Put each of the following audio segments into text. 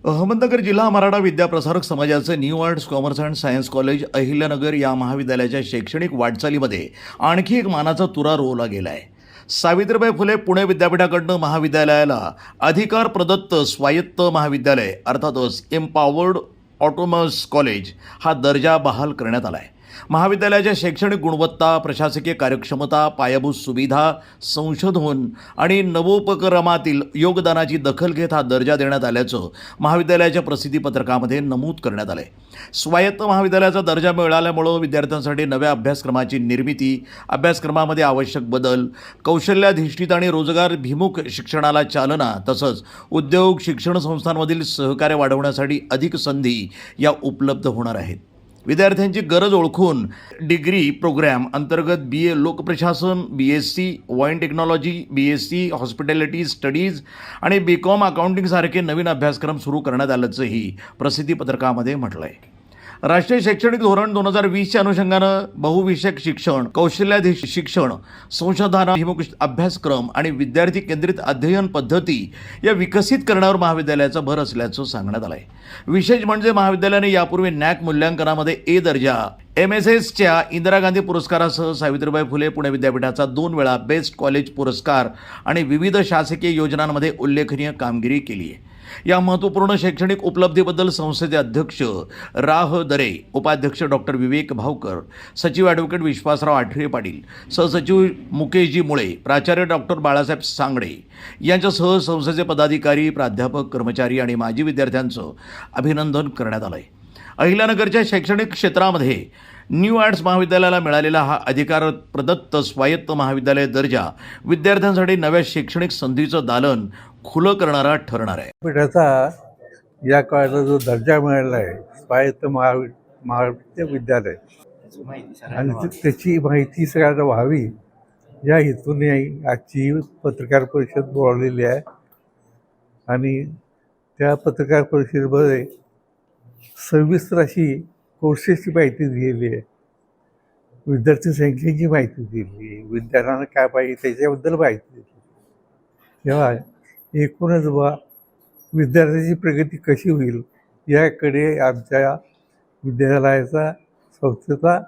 अहमदनगर जिल्हा मराठा विद्याप्रसारक समाजाचे new arts commerce and science college Ahilyanagar या महाविद्यालयाच्या शैक्षणिक वाटचालीमध्ये आणखी एक मानाचा तुरा रोवला गेला आहे। सावित्रीबाई फुले पुणे विद्यापीठाकडून महाविद्यालयाला अधिकार प्रदत्त स्वायत्त महाविद्यालय अर्थातच एम्पॉवर्ड ऑटोनॉमस कॉलेज हा दर्जा बहाल करण्यात आला आहे। महाविद्यालयाच्या शैक्षणिक गुणवत्ता, प्रशासकीय कार्यक्षमता, पायाभूत सुविधा, संशोधन आणि नवोपक्रमातील योगदानाची दखल घेत हा दर्जा देण्यात आल्याचं महाविद्यालयाच्या प्रसिद्धीपत्रकामध्ये नमूद करण्यात आलं आहे। स्वायत्त महाविद्यालयाचा दर्जा मिळाल्यामुळे विद्यार्थ्यांसाठी नव्या अभ्यासक्रमाची निर्मिती, अभ्यासक्रमामध्ये आवश्यक बदल, कौशल्याधिष्ठित आणि रोजगारभिमुख शिक्षणाला चालना तसंच उद्योग शिक्षण संस्थांमधील सहकार्य वाढवण्यासाठी अधिक संधी या उपलब्ध होणार आहेत। विद्यार्थ्यांची गरज ओळखून डिग्री प्रोग्राम अंतर्गत BA लोकप्रशासन, BSc wine technology, BSc hospitality studies आणि BCom अकाउंटिंग सारखे नवीन अभ्यासक्रम सुरू करण्यात आल्याचंही प्रसिद्धीपत्रकामध्ये म्हटलं आहे। राष्ट्रीय शैक्षणिक धोरण 2020च्या अनुषंगानं बहुविषयक शिक्षण, कौशल्याधिष्ठित शिक्षण, संशोधनाभिमुख अभ्यासक्रम आणि विद्यार्थी केंद्रित अध्ययन पद्धती या विकसित करण्यावर महाविद्यालयाचा भर असल्याचं सांगण्यात आलं आहे। विशेष म्हणजे महाविद्यालयाने यापूर्वी NAAC मूल्यांकनामध्ये A दर्जा, MSSच्या इंदिरा गांधी पुरस्कारासह सावित्रीबाई फुले पुणे विद्यापीठाचा 2 वेळा बेस्ट कॉलेज पुरस्कार आणि विविध शासकीय योजनांमध्ये उल्लेखनीय कामगिरी केली आहे। या महत्त्वपूर्ण शैक्षणिक उपलब्धीबद्दल संस्थेचे अध्यक्ष राह दरे, उपाध्यक्ष डॉक्टर विवेक भावकर, सचिव ॲडव्होकेट विश्वासराव आठरे पाटील, सहसचिव मुकेशजी मुळे, प्राचार्य डॉक्टर बाळासाहेब सांगडे यांच्यासह संस्थेचे पदाधिकारी, प्राध्यापक, कर्मचारी आणि माजी विद्यार्थ्यांचं अभिनंदन करण्यात आलं आहे। अहिल्यानगरच्या शैक्षणिक क्षेत्रामध्ये न्यू आर्ट्स महाविद्यालयाला मिळालेला हा अधिकार प्रदत्त स्वायत्त महाविद्यालय दर्जा विद्यार्थ्यांसाठी नव्या शैक्षणिक संधीचं दालन खुलं करणारा ठरणार आहे। विद्यापीठाचा या काळाचा जो दर्जा मिळाला आहे स्वायत्त महाविद्यालय आणि त्याची माहिती सगळ्यांना व्हावी या हेतूने आजची पत्रकार परिषद बोलावलेली आहे आणि त्या पत्रकार परिषदेमध्ये सविस्तर अशी कोर्सेसची माहिती दिलेली आहे, विद्यार्थी संख्येची माहिती दिली आहे, विद्यार्थ्यांना काय पाहिजे त्याच्याबद्दल माहिती दिली। तेव्हा एकूणच विद्यार्थ्याची प्रगती कशी होईल याकडे आमच्या विद्यालयाचा संस्थेचा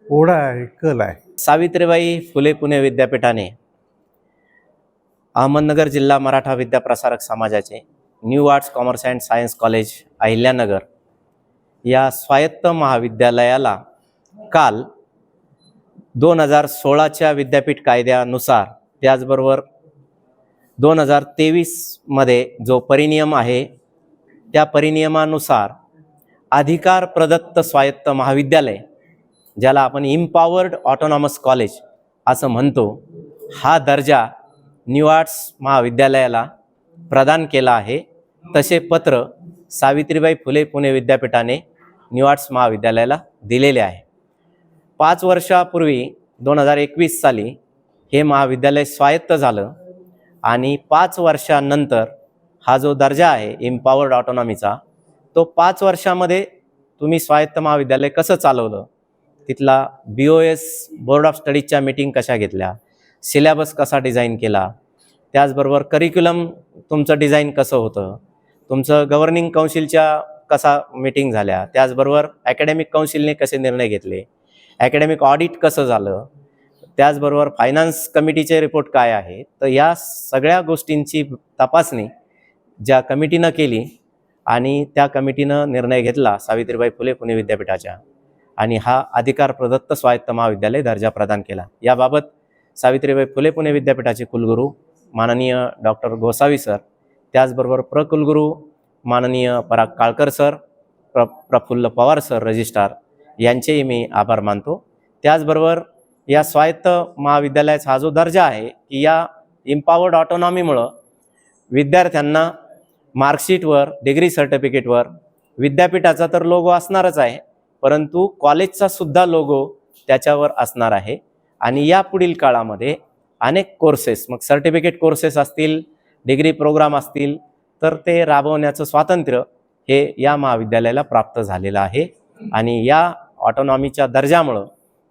ओढा आहे, कल आहे। सावित्रीबाई फुले पुणे विद्यापीठाने अहमदनगर जिल्हा मराठा विद्याप्रसारक समाजाचे new arts commerce and science college Ahilyanagar या स्वायत्त महाविद्यालयाला काल 2016च्या विद्यापीठ कायद्यानुसार, त्याचबरोबर 2023 मध्ये जो परिनियम आहे त्या परिनियमानुसार अधिकार प्रदत्त स्वायत्त महाविद्यालय, ज्याला आपण एम्पॉवर्ड ऑटोनॉमस कॉलेज असं म्हणतो, हा दर्जा न्यू आर्ट्स महाविद्यालयाला प्रदान केला आहे। तसे पत्र सावित्रीबाई फुले पुणे विद्यापीठाने न्यू आर्ट्स महाविद्यालयाला दिलेले आहे। 5 वर्षापूर्वी 2021 साली हे महाविद्यालय स्वायत्त झालं आणि 5 वर्षानंतर हा जो दर्जा आहे एम्पॉवर्ड ऑटोनॉमीचा, तो 5 वर्षामध्ये तुम्ही स्वायत्त महाविद्यालय कसं चालवलं, तिथला BOS बोर्ड ऑफ स्टडीजच्या मीटिंग कशा घेतल्या, सिलेबस कसा डिझाईन केला, त्याचबरोबर करिक्युलम तुमचं डिझाईन कसं होतं, तुमचं गव्हर्निंग काउन्सिलच्या कसा मीटिंग झाल्या, त्याचबरोबर ॲकॅडमिक काउन्सिलने कसे निर्णय घेतले, ॲकॅडमिक ऑडिट कसं झालं, त्याचबरोबर फायनान्स कमिटीचे रिपोर्ट काय आहे, तर या सगळ्या गोष्टींची तपासणी ज्या कमिटीनं केली आणि त्या कमिटीनं निर्णय घेतला सावित्रीबाई फुले पुणे विद्यापीठाच्या आणि हा अधिकार प्रदत्त स्वायत्त महाविद्यालय दर्जा प्रदान केला। याबाबत सावित्रीबाई फुले पुणे विद्यापीठाचे कुलगुरू माननीय डॉक्टर गोसावी सर, त्याचबरोबर प्रकुलगुरू माननीय Parag Kalkar sir, Prafull Pawar sir registrar यांचेही मी आभार मानतो। त्याचबरोबर या स्वायत्त महाविद्यालयाचा हा जो दर्जा आहे की या एम्पॉवर्ड ऑटोनॉमीमुळं विद्यार्थ्यांना मार्कशीटवर, डिग्री सर्टिफिकेटवर विद्यापीठाचा तर लोगो असणारच आहे, परंतु कॉलेजचा सुद्धा लोगो त्याच्यावर असणार आहे आणि या पुढील काळामध्ये अनेक कोर्सेस, मग सर्टिफिकेट कोर्सेस असतील, डिग्री प्रोग्राम असतील, तर ते राबवण्याचं स्वातंत्र्य हे या महाविद्यालयाला प्राप्त झालेलं आहे आणि या ऑटोनॉमीच्या दर्जामुळं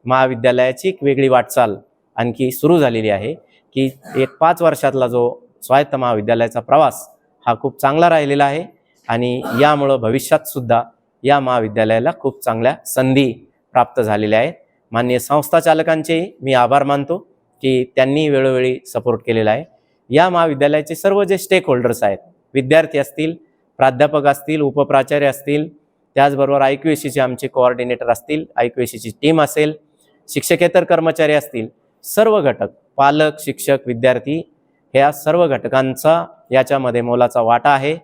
महाविद्यालयाची एक वेगळी वाटचाल आणखी सुरू झालेली आहे की एक 5 वर्षातला जो स्वायत्त महाविद्यालयाचा प्रवास हा खूप चांगला राहिलेला आहे आणि यामुळं भविष्यातसुद्धा या महाविद्यालयाला खूप चांगल्या संधी प्राप्त झालेल्या आहेत. माननीय संस्था चालकांचे मी आभार मानतो की त्यांनी वेळोवेळी सपोर्ट केलेला आहे. या महाविद्यालयाचे सर्व जे स्टेक होल्डर्स आहेत, विद्यार्थी असतील, प्राध्यापक असतील, उपप्राचार्य असतील, त्याचबरोबर IQACचे आमचे कोऑर्डिनेटर असतील, IQACची टीम असेल, शिक्षकेतर कर्मचारी असतील, सर्व घटक, पालक, शिक्षक, विद्यार्थी, ह्या सर्व घटकांचा याच्यामध्ये मोलाचा वाटा आहे.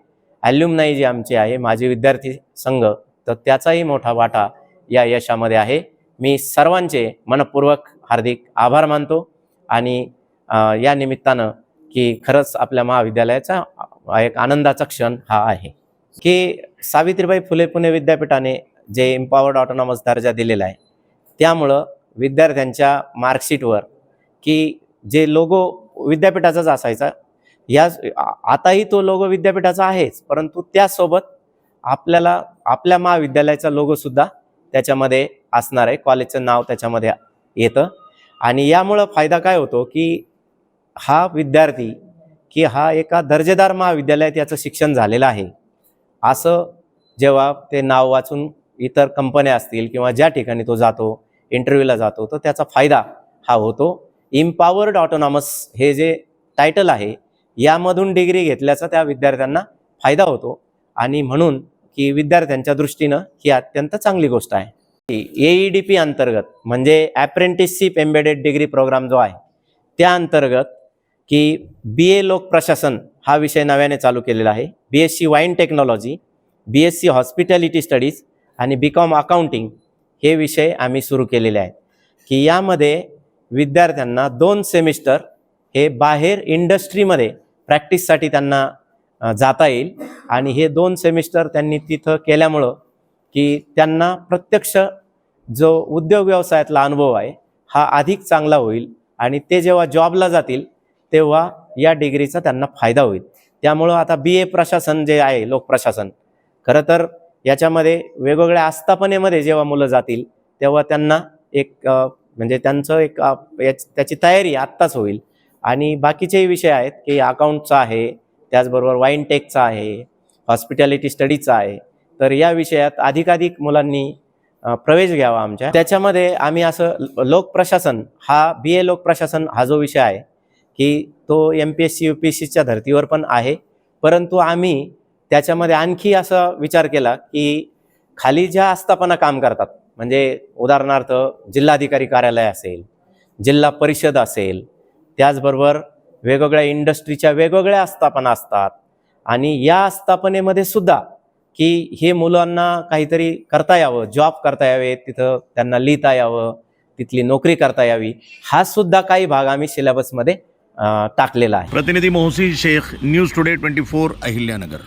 ॲल्युमनाई जे आमचे आहे, माजी विद्यार्थी संघ, तर त्याचाही मोठा वाटा या यशामध्ये आहे. मी सर्वांचे मनपूर्वक हार्दिक आभार मानतो आणि या निमित्तानं की खरंच आपल्या महाविद्यालयाचा एक आनंदाचा क्षण हा आहे की सावित्रीबाई फुले पुणे विद्यापीठाने जे एम्पॉवर्ड ऑटोनॉमस दर्जा दिलेला आहे, त्यामुळं विद्यार्थ्यांच्या मार्कशीटवर की जे लोगो विद्यापीठाचाच असायचा, आताही तो लोगो विद्यापीठाचा आहेच, परंतु त्यासोबत आपल्याला आपल्या महाविद्यालयाचा लोगोसुद्धा त्याच्यामध्ये असणार आहे, कॉलेजचं नाव त्याच्यामध्ये येतं. आणि यामुळं फायदा काय होतो की हा विद्यार्थी की हा एका दर्जेदार महाविद्यालयात याचं शिक्षण झालेलं आहे असं जेव्हा ते नाव वाचून इतर कंपन्या असतील किंवा ज्या ठिकाणी तो जातो, इंटरव्ह्यूला जातो, तर त्याचा फायदा हा होतो. इम्पॉवर्ड ऑटोनॉमस हे जे टायटल आहे, यामधून डिग्री घेतल्याचा त्या विद्यार्थ्यांना फायदा होतो आणि म्हणून की विद्यार्थ्यांच्या दृष्टीनं ही अत्यंत चांगली गोष्ट आहे. AEDP अंतर्गत म्हणजे अप्रेंटिसशिप एम्बेडेड डिग्री प्रोग्राम जो आहे, त्या अंतर्गत की BA लोक प्रशासन हा विषय नव्याने चालू केलेला आहे. BSc wine technology, BSc hospitality studies आणि BCom अकाउंटिंग हे विषय आम्ही सुरू केलेले आहेत की यामध्ये विद्यार्थ्यांना 2 सेमिस्टर हे बाहेर इंडस्ट्रीमध्ये प्रॅक्टिससाठी त्यांना जाता येईल आणि हे 2 सेमिस्टर त्यांनी तिथं केल्यामुळं की त्यांना प्रत्यक्ष जो उद्योग व्यवसायातला अनुभव आहे हा अधिक चांगला होईल आणि ते जेव्हा जॉबला जातील तेव्हा या डिग्रीचा त्यांना फायदा होईल. त्यामुळं आता BA प्रशासन जे आहे, लोक प्रशासन, खरं तर याच्यामध्ये वेगवेगळ्या आस्थापनेमध्ये जेव्हा मुलं जातील तेव्हा त्यांना एक म्हणजे त्यांचं एक त्याची तयारी आत्ताच होईल. आणि बाकीचेही विषय आहेत की अकाउंटचा आहे, त्याचबरोबर वाईन टेकचा आहे, हॉस्पिटॅलिटी स्टडीचा आहे, तर या विषयात अधिकाधिक मुलांनी प्रवेश घ्यावा आमच्या. त्याच्यामध्ये आम्ही असं लोकप्रशासन हा BA लोकप्रशासन हा जो विषय आहे की तो MPSC UPSCच्या धर्तीवर पण आहे, परंतु आम्ही त्याच्यामध्ये आणखी असा विचार केला की खाली ज्या आस्थापना काम करतात, म्हणजे उदाहरणार्थ जिल्हाधिकारी कार्यालय असेल, जिल्हा परिषद असेल, त्याचबरोबर वेगवेगळ्या इंडस्ट्रीच्या वेगवेगळ्या आस्थापना असतात आणि या आस्थापनेमध्ये सुद्धा की हे मुलांना काहीतरी करता यावं, जॉब करता यावे, तिथं त्यांना लिहिता यावं, तिथली नोकरी करता यावी, हा सुद्धा काही भाग आम्ही सिलेबसमध्ये टाकलेला आहे. प्रतिनिधी मोहसिन शेख, न्यूज टुडे 24, अहिल्यानगर.